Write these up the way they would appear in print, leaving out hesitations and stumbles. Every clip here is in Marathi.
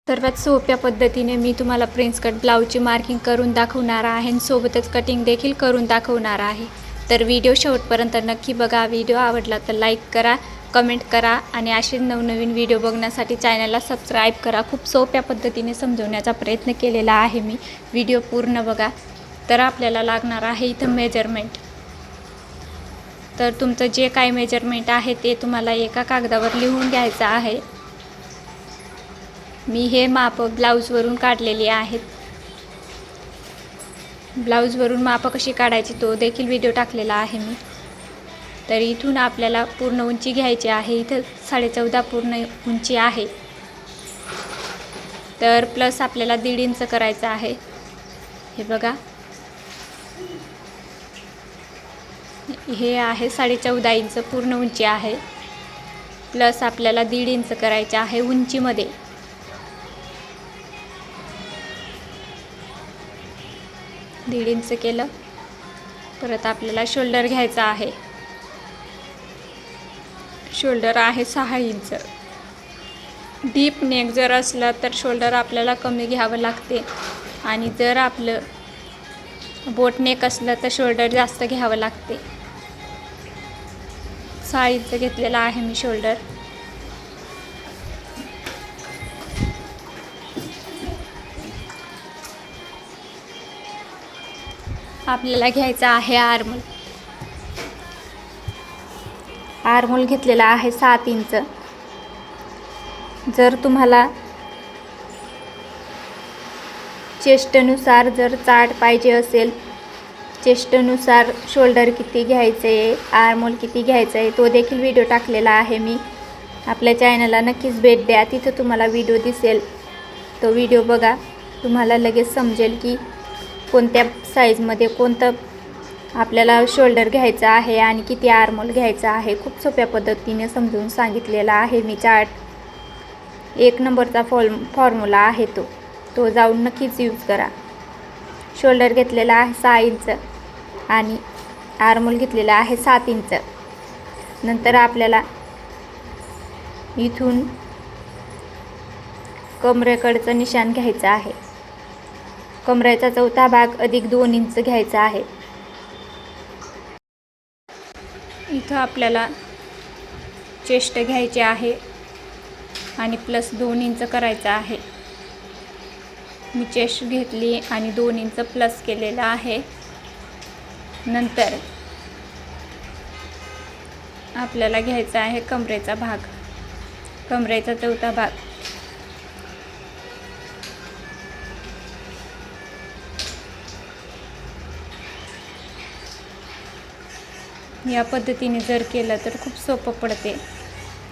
सर्वात सोप्या पद्धतीने मी तुम्हाला प्रिन्स कट ब्लाऊजची मार्किंग करून दाखवणार आहे आणि सोबतच कटिंग देखील करून दाखवणार आहे। तर व्हिडिओ शेवटपर्यंत नक्की बघा। व्हिडिओ आवडला तर लाईक करा, कमेंट करा आणि असे नवनवीन व्हिडिओ बघण्यासाठी चॅनलला सबस्क्राईब करा। खूप सोप्या पद्धतीने समजवण्याचा प्रयत्न केलेला आहे मी। व्हिडिओ पूर्ण बघा। तर आपल्याला लागणार आहे इथं मेजरमेंट। तर तुमचं जे काही मेजरमेंट आहे ते तुम्हाला एका कागदावर लिहून घ्यायचं आहे। मी हे माप ब्लाऊजवरून काढलेली आहेत। ब्लाऊजवरून माप कशी काढायची तो देखील व्हिडिओ टाकलेला आहे मी। तर इथून आपल्याला पूर्ण उंची घ्यायची आहे। इथं 14.5 पूर्ण उंची आहे। तर प्लस आपल्याला 1.5 इंच करायचं आहे। हे बघा, हे आहे 14.5 इंच पूर्ण उंची आहे। प्लस आपल्याला 1.5 इंच करायचे आहे उंचीमध्ये। दीड इंच केलं। परत आपल्याला शोल्डर घ्यायचा आहे। शोल्डर आहे 6 इंच। डीप नेक जर असला तर शोल्डर आपल्याला कमी घ्यावं लागते आणि जर आपलं बोट नेक असलं तर शोल्डर जास्त घ्यावं लागते। 6 इंच घेतलेला आहे मी शोल्डर। आपल्याला घ्यायचा आहे आर्मोल। आर्मोल घेतलेला आहे 7 इंच। जर तुम्हाला चेस्टनुसार जर चार्ट पाहिजे असेल, चेस्टनुसार शोल्डर किती घ्यायचे आहे, आर्मोल किती घ्यायचं आहे तो देखील व्हिडिओ टाकलेला आहे मी। आपल्या चॅनलला नक्कीच भेट द्या, तिथं तुम्हाला व्हिडिओ दिसेल। तो व्हिडिओ बघा, तुम्हाला लगेच समजेल की कोणत्या साईजमध्ये कोणतं आपल्याला शोल्डर घ्यायचं आहे आणि किती आर्मोल घ्यायचा आहे। खूप सोप्या पद्धतीने समजून सांगितलेला आहे मी चार्ट। 1 नंबरचा फॉर्म्युला आहे तो जाऊन नक्कीच यूज करा। शोल्डर घेतलेला आहे 6 इंच आणि आर्मोल घेतलेला आहे 7 इंच। नंतर आपल्याला इथून कमरेकडचं निशाण घ्यायचं आहे। कमरेचा चौथा भाग अधिक 2 इंच घ्यायचा आहे। इथं आपल्याला चेस्ट घ्यायचे आहे आणि प्लस 2 इंच करायचं आहे। मी चेस्ट घेतली आणि 2 इंच प्लस केलेला आहे। नंतर आपल्याला घ्यायचा आहे कमरेचा भाग, कमरेचा चौथा भाग। या पद्धतीने जर केलं तर खूप सोपं पडते।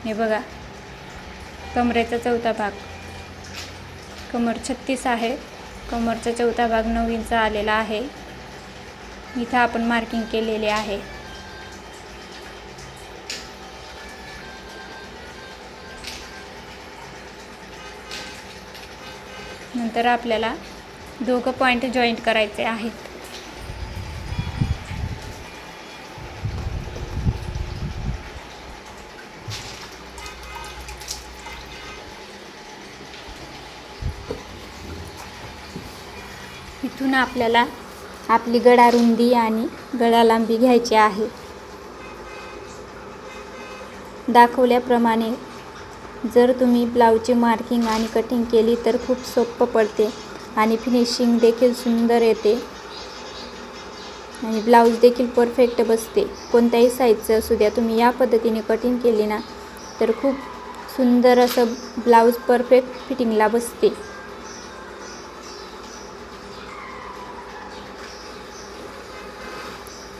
हे बघा, कमरेचा चौथा भाग, कमर 36 आहे, कमरचा चौथा भाग 9 इंच आलेला आहे। इथं आपण मार्किंग केलेले आहे। नंतर आपल्याला दोघं पॉईंट जॉईंट करायचे आहेत। इथून आपल्याला आपली गळा रुंदी आणि गळा लांबी घ्यायची आहे। दाखवल्याप्रमाणे जर तुम्ही ब्लाऊजची मार्किंग आणि कटिंग केली तर खूप सोपं पडते आणि फिनिशिंग देखील सुंदर येते आणि ब्लाऊज देखील परफेक्ट बसते। कोणत्याही साईजचं असू द्या, तुम्ही या पद्धतीने कटिंग केली ना तर खूप सुंदर असं ब्लाऊज परफेक्ट फिटिंगला बसते।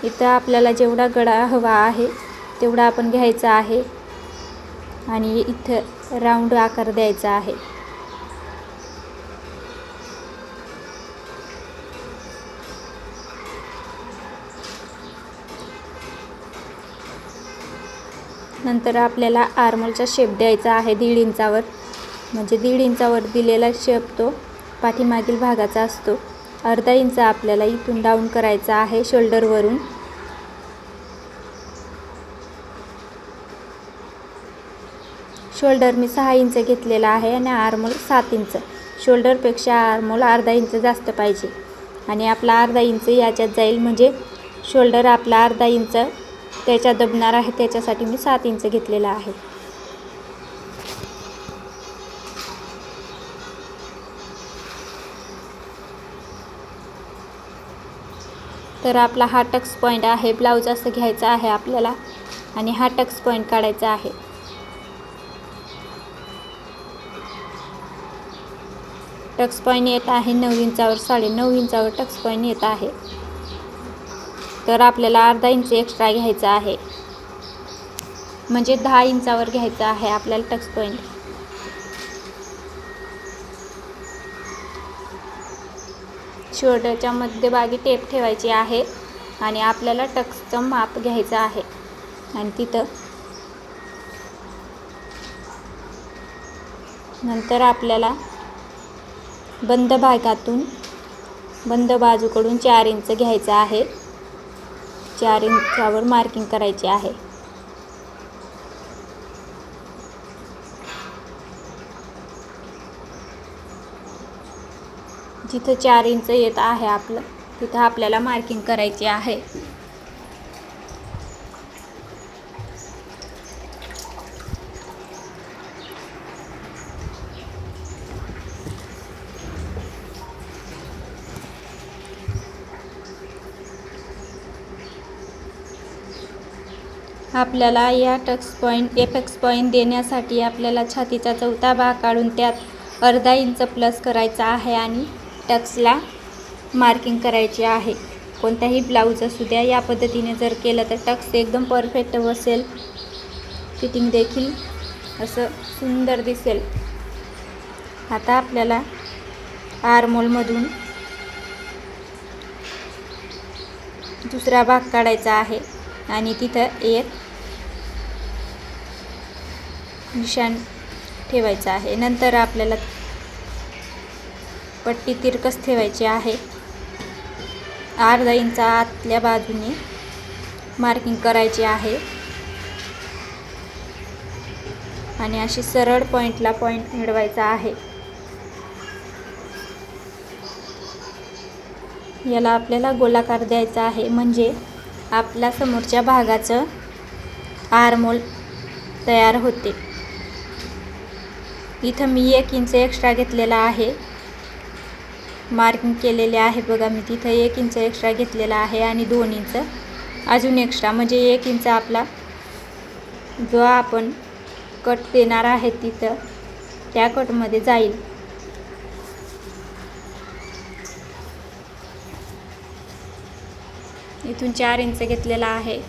इथं आपल्याला जेवढा गळा हवा आहे तेवढा आपण घ्यायचा आहे आणि इथं राऊंड आकार द्यायचा आहे। नंतर आपल्याला आर्मोलचा शेप द्यायचा आहे 1.5 इंचावर। म्हणजे 1.5 इंचावर दिलेला शेप तो पाठीमागील भागाचा असतो। अर्धा इंच आपल्याला इथून डाऊन करायचा आहे शोल्डरवरून। शोल्डर मी 6 इंच घेतलेला आहे आणि आर्मोल 7 इंच. शोल्डरपेक्षा आर्मोल अर्धा इंच जास्त पाहिजे आणि आपला अर्धा इंच याच्यात जाईल, म्हणजे शोल्डर आपला अर्धा इंच त्याच्यात दबणार आहे. त्याच्यासाठी मी 7 इंच घेतलेला आहे. तर आपला हा टक्स पॉईंट आहे. ब्लाऊज असं घ्यायचा आहे आपल्याला आणि हा टक्स पॉईंट काढायचा आहे. टक्स पॉईंट येत आहे 9 इंचावर, 9.5 इंचावर टक्स पॉईंट येत आहे. तर आपल्याला अर्धा इंच एक्स्ट्रा घ्यायचा आहे, म्हणजे 10 इंचावर घ्यायचा आहे आपल्याला टक्स पॉईंट. शोल्डरच्या मध्यभागी टेप ठेवायची आहे आणि आपल्याला टक्सचं माप घ्यायचं आहे आणि तिथं नंतर आपल्याला बंद बाजूकडून 4 इंच घ्यायचं आहे. 4 इंचावर मार्किंग करायची आहे. जिथं 4 इंच येत आहे आपलं, तिथं आपल्याला मार्किंग करायची आहे. आपल्याला या टक्स पॉईंट एपेक्स पॉईंट देण्यासाठी आपल्याला छातीचा चौथा भाग काढून त्यात अर्धा इंच प्लस करायचा आहे आणि टक्सला मार्किंग करायची आहे. कोणताही ब्लाऊज असू द्या, या पद्धतीने जर केलं तर टक्स एकदम परफेक्ट बसेल. फिटिंग देखील असं सुंदर दिसेल. आता आपल्याला आर्मोलमधून दुसरा भाग काढायचा आहे आणि तिथं एक निशाण ठेवायचं आहे. नंतर आपल्याला पट्टी तिरकस ठेवायची आहे. अर्धा इंच आतल्या बाजूने मार्किंग करायची आहे आणि अशी सरळ पॉईंटला पॉईंट मिळवायचा आहे. याला आपल्याला गोलाकार द्यायचा आहे, म्हणजे आपल्या समोरच्या भागाचं आर्मोल तयार होते. इथं मी 1 इंच एक्स्ट्रा घेतलेला आहे, मार्किंग केलेले आहे बघा. मी तिथं 1 इंच एक्स्ट्रा घेतलेला आहे आणि 2 इंच अजून एक्स्ट्रा, म्हणजे 1 इंच आपला जो आपण कट देणार आहे तिथं त्या कटमध्ये जाईल. इथून 4 इंच घेतलेला आहे,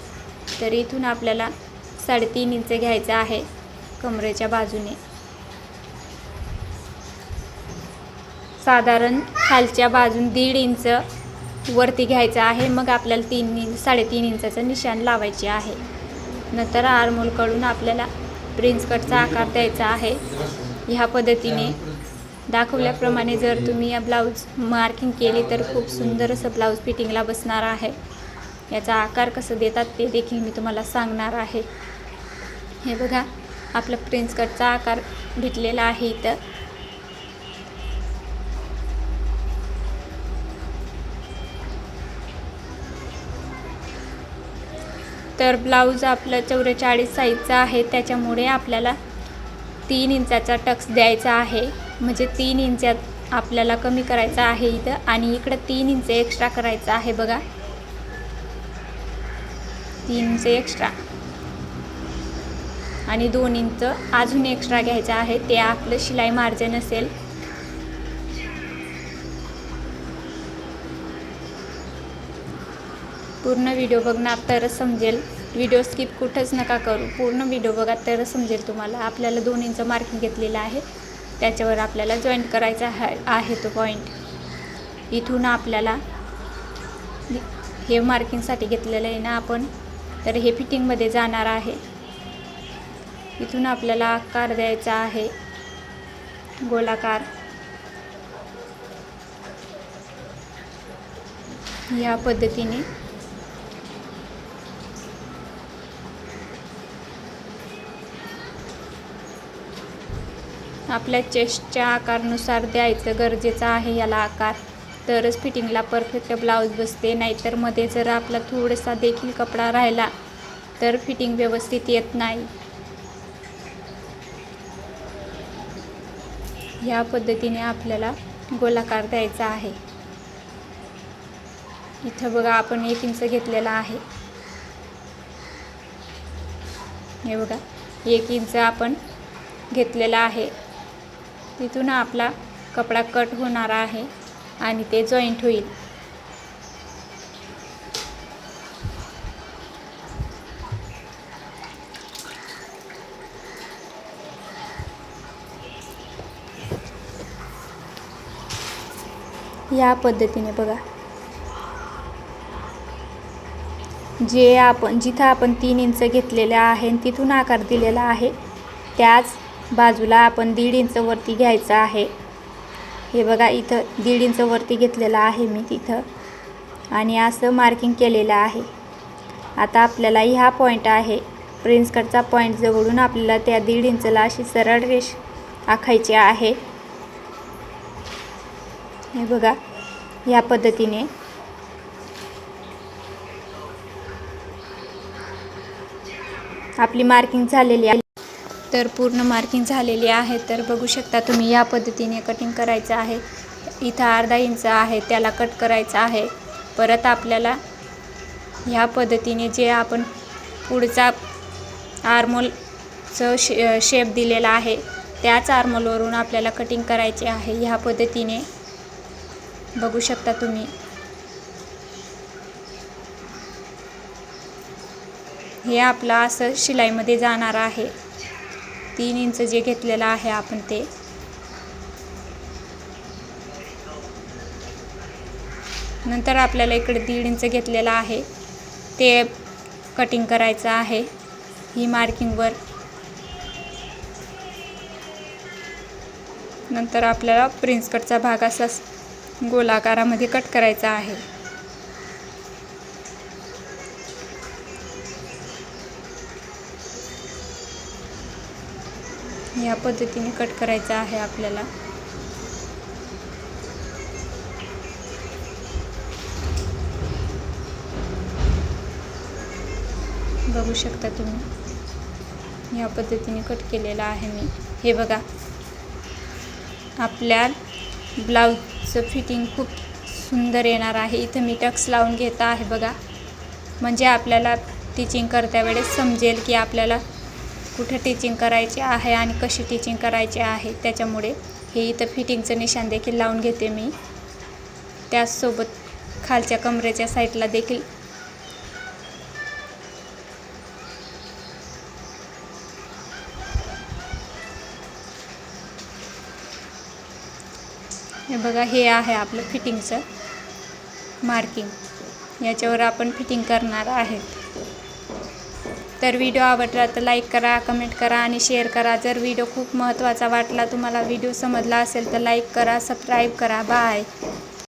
तर इथून आपल्याला 3.5 इंच घ्यायचं आहे कमरेच्या बाजूने. साधारण खालच्या बाजून 1.5 इंच वरती घ्यायचं आहे. मग आपल्याला 3.5 इंचाचं निशाण लावायचे आहे. नंतर आर्मोलकडून आपल्याला प्रिन्स कटचा आकार द्यायचा आहे. ह्या पद्धतीने दाखवल्याप्रमाणे जर तुम्ही या ब्लाऊज मार्किंग केली तर खूप सुंदर असं ब्लाऊज फिटिंगला बसणार आहे. याचा आकार कसं देतात ते देखील मी तुम्हाला सांगणार आहे. हे बघा, आपला प्रिन्स कटचा आकार भेटलेला आहे इथं. तर ब्लाऊज आपलं 44 साईजचा आहे, त्याच्यामुळे आपल्याला 3 इंचाचा टक्स द्यायचा आहे. म्हणजे 3 इंचात आपल्याला कमी करायचा आहे इथं आणि इकडं 3 इंच एक्स्ट्रा करायचं आहे बघा. 3 इंच एक्स्ट्रा आणि 2 इंच अजून एक्स्ट्रा घ्यायचं आहे. ते आपलं शिलाई मार्जिन असेल. पूर्ण व्हिडिओ बघणार तरच समजेल. व्हिडिओ स्किप कुठंच नका करू, पूर्ण व्हिडिओ बघा तरच समजेल तुम्हाला. आपल्याला 2 इंच मार्किंग घेतलेलं आहे, त्याच्यावर आपल्याला जॉईंट करायचा आहे तो पॉईंट. इथून आपल्याला हे मार्किंगसाठी घेतलेलं आहे ना आपण, तर हे फिटिंगमध्ये जाणार आहे. इथून आपल्याला आकार द्यायचा आहे गोलाकार. या पद्धतीने आपल्या चेस्टच्या आकारानुसार द्यायचं गरजेचं आहे याला आकार, तरच फिटिंगला परफेक्ट ब्लाऊज बसते. नाहीतर मध्ये जर आपला थोडासा देखील कपडा राहिला तर फिटिंग व्यवस्थित येत नाही. ह्या पद्धतीने आपल्याला गोलाकार द्यायचा आहे. इथं बघा आपण 1 इंच घेतलेला आहे. हे बघा 1 इंच आपण घेतलेला आहे. तिथून आपला कपडा कट होणार आहे आणि ते जॉईंट होईल. या पद्धतीने बघा जिथं आपण 3 इंच घेतलेले आहे तिथून आकार दिलेला आहे त्याच बाजूला आपण 1.5 इंच वरती घ्यायचं आहे. हे बघा इथं 1.5 इंच वरती घेतलेला आहे मी तिथं आणि असं मार्किंग केलेलं आहे. आता आपल्याला ह्या पॉईंट आहे प्रिन्स कटचा पॉईंट जवळून आपल्याला त्या 1.5 इंचला अशी सरळ रेष आखायची आहे. हे बघा या पद्धतीने आपली मार्किंग झालेली आहे. तर पूर्ण मार्किंग झालेली आहे. तर बघू शकता तुम्ही या पद्धतीने कटिंग करायचं आहे. इथं 1/2 इंच आहे त्याला कट करायचं आहे. परत आपल्याला ह्या पद्धतीने जे आपण पुढचा आर्महोलचं शेप दिलेला आहे त्याच आर्महोलवरून आपल्याला कटिंग करायचे आहे. ह्या पद्धतीने बघू शकता तुम्ही. हे आपलं असं शिलाईमध्ये जाणार आहे. 3 इंच जे घेतलेलं आहे आपण ते. नंतर आपल्याला इकडे 1.5 इंच घेतलेलं आहे ते कटिंग करायचं आहे ही मार्किंगवर. नंतर आपल्याला प्रिन्स कटचा भाग असा गोलाकारामध्ये कट करायचा आहे. या पद्धतीने कट करायचा आहे आपल्याला. बघू शकता तुम्ही या पद्धतीने कट केलेला आहे मी. हे बघा आपल्या ब्लाऊजचं फिटिंग खूप सुंदर येणार आहे. इथं मी टक्स लावून घेत आहे बघा, म्हणजे आपल्याला टिचिंग करत्या वेळेस समजेल की आपल्याला कुठे टिचिंग करायची आहे आणि कशी टिचिंग करायची आहे. त्याच्यामुळे हे इथं फिटिंगचं निशाण देखील लावून घेते मी. त्याचसोबत खालच्या कमरेच्या साईडला देखील हे बघा हे आहे आपलं फिटिंगचं मार्किंग. याच्यावर आपण फिटिंग करणार आहे. तर व्हिडिओ आवडला तर लाईक करा, कमेंट करा आणि शेअर करा. जर व्हिडिओ खूप महत्त्वाचा वाटला, तुम्हाला व्हिडिओ समजला असेल तर लाईक करा, सबस्क्राईब करा. बाय.